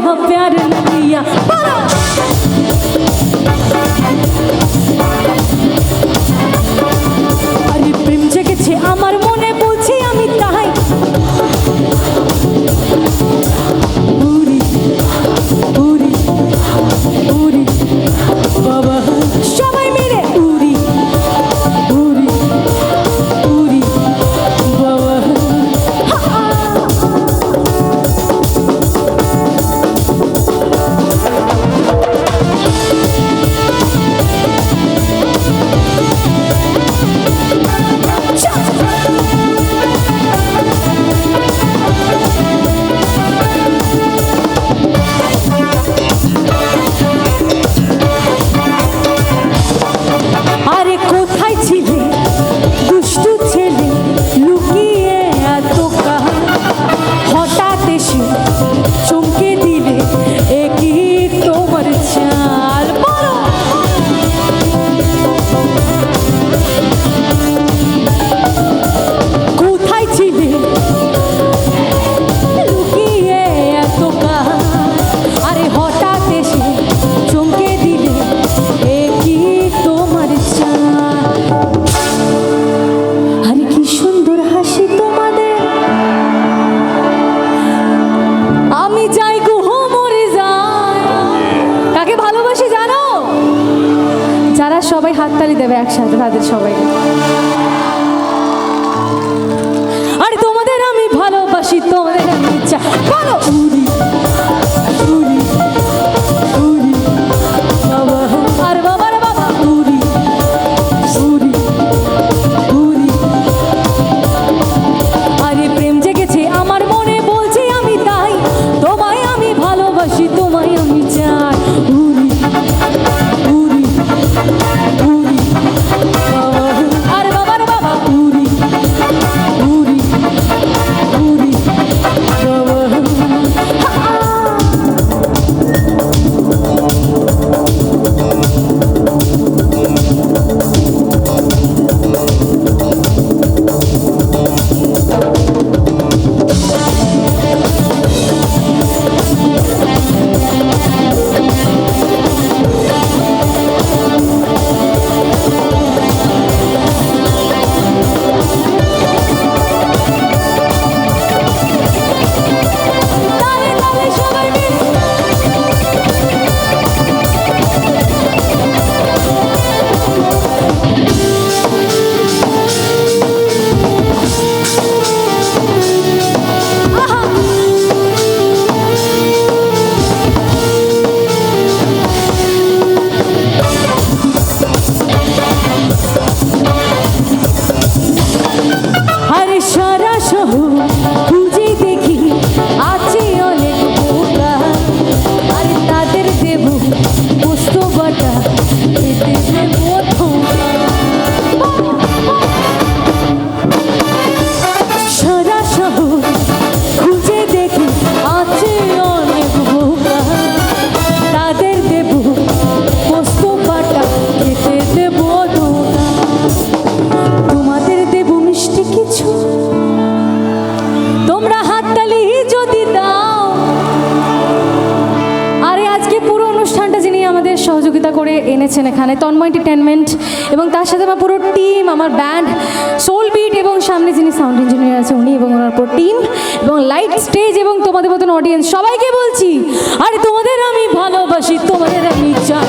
यहाँ प्यार न किया। अरे प्रेम জেগেছে আমার মনে বলছি আমি তাই। উরি উরি উরি বাবা সবাই মিলে উরি উরি উরি বাবা। আরে কোথায় ছিলে দুষ্টু ছেলে লুকিয়ে এত কাল, হঠাৎ এসে চমকে দিলে একই তোমার চাল। বলো কোথায় ছিলে লুকিয়ে এত কাল, আরে হঠাৎ এসে চমকে দিলে একই তোমার চাল। আরে কি সুন্দর হাসি তোমাদের, আমি যাই গো মরে যাই। কাকে ভালোবাসি জানো? যারা সবাই হাততালি দেবে একসাথে তাদের সবাই। আরে তোমাদের আমি ভালোবাসি, তোমাদের আমি চাই। বলো উরি উরি উরি বাবা। আরে বাবা রে বাবা উরি উরি উরি। আরে প্রেম জেগেছে আমার মনে বলছি আমি তাই, তোমায় আমি ভালোবাসি, তোমায় আমি চাই। উরি উরি উরি বাবা। আরে বাবা রে বাবা উরি উরি উরি বাবা। তালে তালে সবাই মিলে আহা। আরে সারা শহর খুঁজে দেখি আছে অনেক বোকা, আরে তাদের দেব পোস্ত বাটা খেতে দেব ধোঁকা। সারা শহর খুঁজে দেখি আছে অনেক বোকা, তাদের দেব পোস্ত বাটা খেতে দেব ধোঁকা। তোমাদের দেব মিষ্টি কিছু, তোমরা হাততালি যদি দাও। আরে আজকে পুরো অনুষ্ঠানটা যিনি আমাদের সহযোগিতা করে এনেছেন এখানে, তন্ময় এন্টারটেনমেন্ট, এবং তার সাথে আমার পুরো টিম, আমার ব্যান্ড সোল বিট, এবং সামনে যিনি সাউন্ড ইঞ্জিনিয়ার আছে উনি, এবং ওনার পুরো টিম, এবং লাইট স্টেজ, এবং তোমাদের মতন অডিয়েন্স, সবাইকে বলছি আরে তোমাদের আমি ভালোবাসি, তোমাদের আমি চাই।